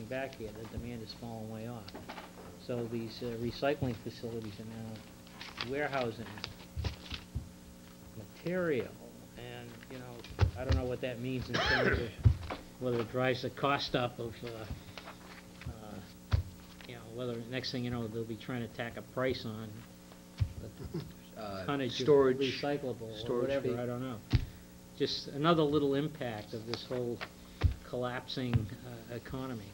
coming back here, the demand is falling way off. So these recycling facilities are now warehousing material, and, you know, I don't know what that means in terms of whether it drives the cost up of, you know, whether next thing you know, they'll be trying to tack a price on the tonnage storage, of recyclable or storage whatever, fee. I don't know. Just another little impact of this whole collapsing economy.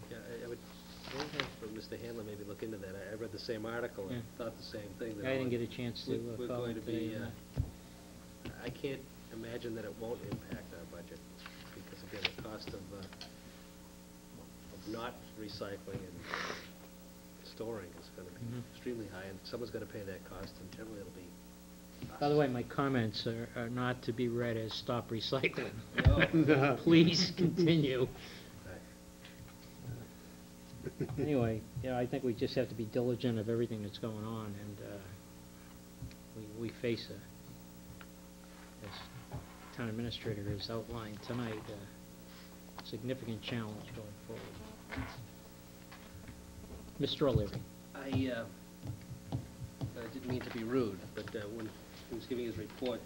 Yeah, I would have Mr. Handler maybe look into that. I read the same article and thought the same thing. That I didn't get a chance to we're call going him to today be, on that. I can't imagine that it won't impact our budget, because again, the cost of not recycling and storing is going to be extremely high, and someone's going to pay that cost, and generally it'll be us. By the way, my comments are not to be read as stop recycling. No. Please continue. Anyway, you know, I think we just have to be diligent of everything that's going on, and we face as town administrator has outlined tonight, a significant challenge going forward. Mr. O'Leary. I didn't mean to be rude, but when he was giving his report,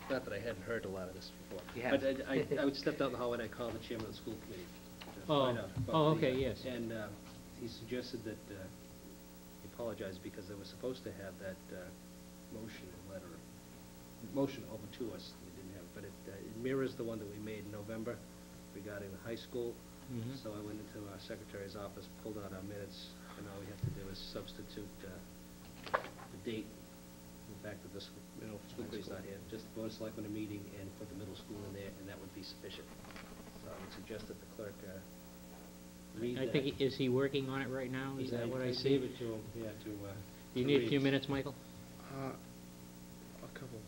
not that I hadn't heard a lot of this before, but I stepped out in the hallway and I called the chairman of the school committee. Okay, yes. And he suggested that he apologized because they were supposed to have that motion over to us. We didn't have it, but it mirrors the one that we made in November regarding the high school. So I went into our secretary's office, pulled out our minutes, and all we have to do is substitute the date, the fact that the school committee's not here, just the Board of Selectmen a meeting and put the middle school in there, and that would be sufficient. So I would suggest that the clerk read that. I think, is he working on it right now? Is that what I see? I gave it to him, yeah, to Do you need a few minutes, Michael? A couple.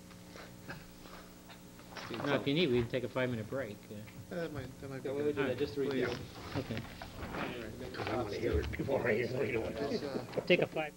No, if you need, we can take a 5-minute break. That might be Yeah, we good. would do that just to review. Okay. I want to hear it before I read it. Take a 5.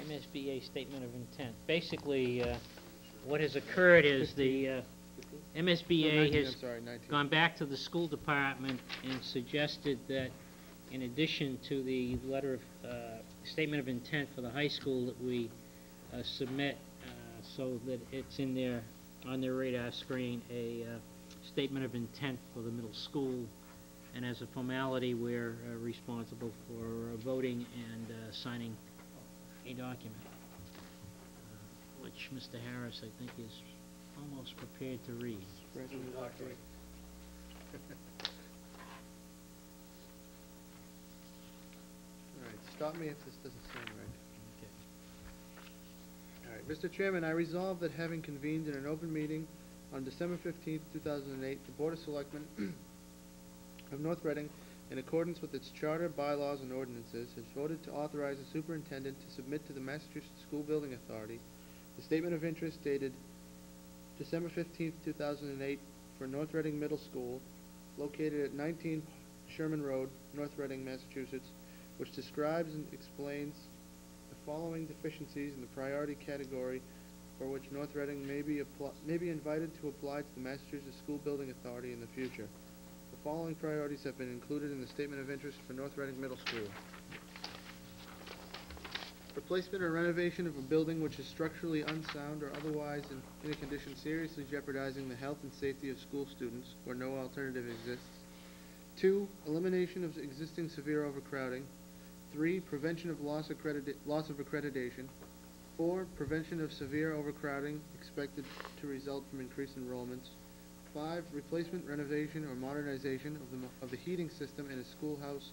MSBA statement of intent. Basically, what has occurred is the MSBA has gone back to the school department and suggested that in addition to the letter of, statement of intent for the high school, that we submit, so that it's in their, on their radar screen, a statement of intent for the middle school. And as a formality, we're responsible for voting and signing a document, which Mr. Harris, I think, is almost prepared to read. All right, stop me if this doesn't sound right. Okay. All right, Mr. Chairman, I resolve that having convened in an open meeting on December 15th, 2008, the Board of Selectmen of North Reading, in accordance with its charter, bylaws, and ordinances, has voted to authorize the superintendent to submit to the Massachusetts School Building Authority the statement of interest dated December 15th, 2008 for North Reading Middle School, located at 19 Sherman Road, North Reading, Massachusetts, which describes and explains the following deficiencies in the priority category for which North Reading may be invited to apply to the Massachusetts School Building Authority in the future. The following priorities have been included in the statement of interest for North Reading Middle School. Replacement or renovation of a building which is structurally unsound or otherwise in a condition seriously jeopardizing the health and safety of school students where no alternative exists. 2. Elimination of existing severe overcrowding. 3. Prevention of loss of accreditation. 4. Prevention of severe overcrowding expected to result from increased enrollments. 5. Replacement, renovation, or modernization of the heating system in a schoolhouse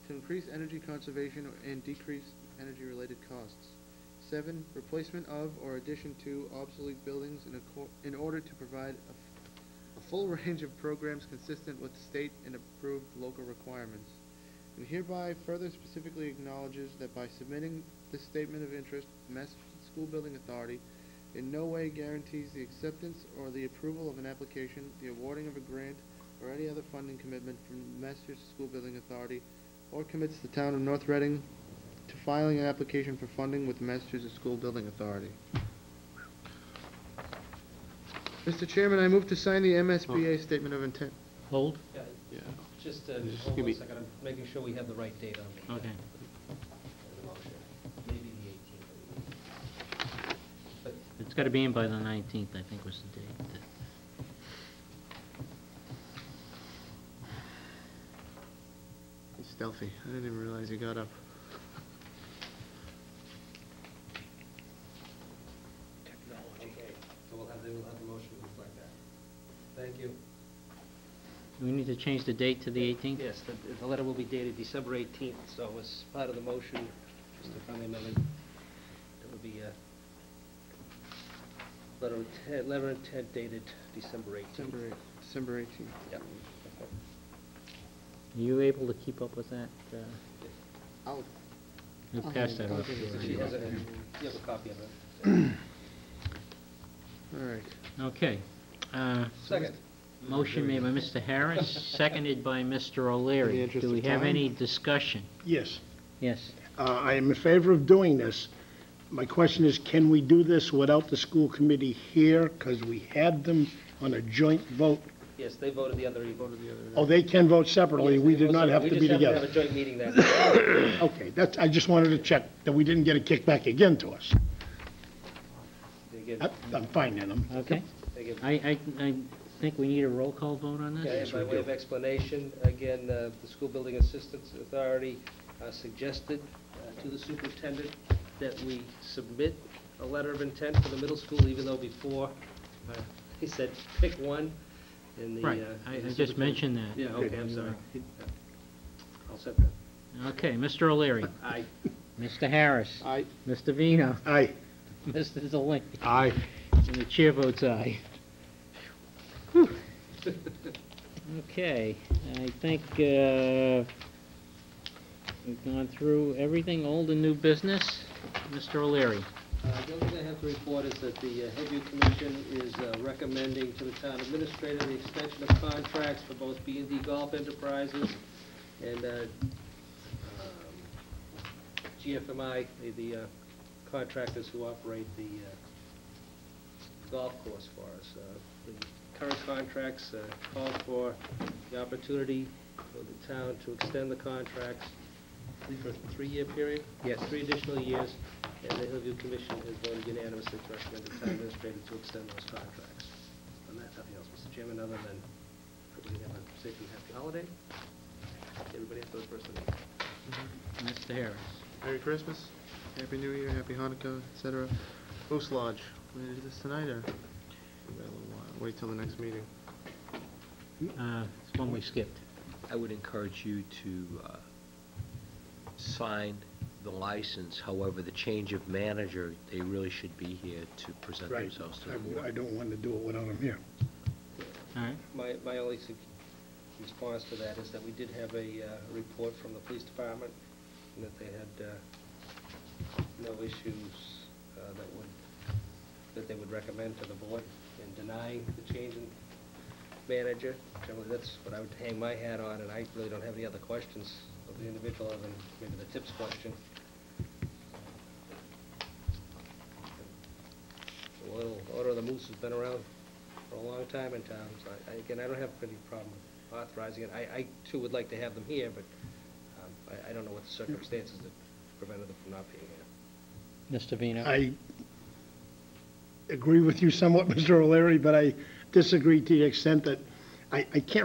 to increase energy conservation and decrease energy-related costs. 7. Replacement of or addition to obsolete buildings in order to provide a full range of programs consistent with state and approved local requirements. And hereby further specifically acknowledges that by submitting this statement of interest, the Massachusetts School Building Authority in no way guarantees the acceptance or the approval of an application, the awarding of a grant, or any other funding commitment from the Massachusetts School Building Authority, or commits the town of North Reading to filing an application for funding with the Massachusetts School Building Authority. Mr. Chairman, I move to sign the MSBA statement of intent. Hold? Yeah, just Just hold give on a me- second, I'm making sure we have the right date on the Okay. the motion. Maybe the 18th. But It's got to be in by the 19th, I think was the date. He's stealthy. I didn't even realize he got up. okay, so we'll have the motion reflect that. Thank you. Do we need to change the date to the 18th? Yes, the letter will be dated December 18th, so as part of the motion, just a friendly amendment, it will be letter of intent dated December 18th. December 18th. Yep. Are you able to keep up with that? I'll We'll I'll pass have that it. off to I'll She you. has it, you have a copy of it. All right. Okay. Second. Motion made by Mr. Harris, seconded by Mr. In the O'Leary. interest Do we of have time? any discussion? Yes. Yes. I am in favor of doing this. My question is, can we do this without the school committee here? Because we had them on a joint vote. Yes, they voted the other evening. Oh, they can vote separately. Yes, We they did voted not have separately. to be We just together. have to have a joint meeting that night. Okay, that's, I just wanted to check that we didn't get a kickback again to us. They give- I'm fine then. Okay. they give- I think we need a roll call vote on Okay, this? and by way of explanation, again, the School Building Assistance Authority suggested to the superintendent that we submit a letter of intent for the middle school, even though before, he said, pick one, and the... Right, the I just superintendent- mentioned that. Yeah, okay, I'm sorry. I'll set that. Okay, Mr. O'Leary. Aye. Mr. Harris. Aye. Mr. Vino. Aye. Mr. Zelinski. Aye. And the chair votes aye. Whew. Okay, I think we've gone through everything, old and new business. Mr. O'Leary. The only thing I have to report is that the Headview Commission is recommending to the town administrator the extension of contracts for both B&D Golf Enterprises and GFMI, the contractors who operate the golf course for us. The current contracts call for the opportunity for the town to extend the contracts for a 3-year period. Yes. 3 additional years, and the Hillview Commission has voted unanimously to recommend the town administrator to extend those contracts. And that's nothing else, Mr. Chairman, other than everybody have a safe and happy holiday. Everybody have the first of the meeting. Mr. Harris. Merry Christmas, Happy New Year, Happy Hanukkah, etc. Moose Lodge, we gonna do this tonight, or? We got a little while. Wait till the next meeting. It's one we skipped. I would encourage you to sign the license. However, the change of manager, they really should be here to present Right. themselves to the I board. don't want to do it without them here. All right. My only response to that is that we did have a report from the police department, and that they had no issues that they would recommend to the board in denying the change in manager. Generally, that's what I would hang my hat on, and I really don't have any other questions of the individual other than maybe the tips question. The little Order of the Moose has been around for a long time in town, so again, I don't have any problem with authorizing it. I too would like to have them here, but I don't know what the circumstances that prevented them from not being here. Mr. Vino? I agree with you somewhat, Mr. O'Leary, but I disagree to the extent that I can't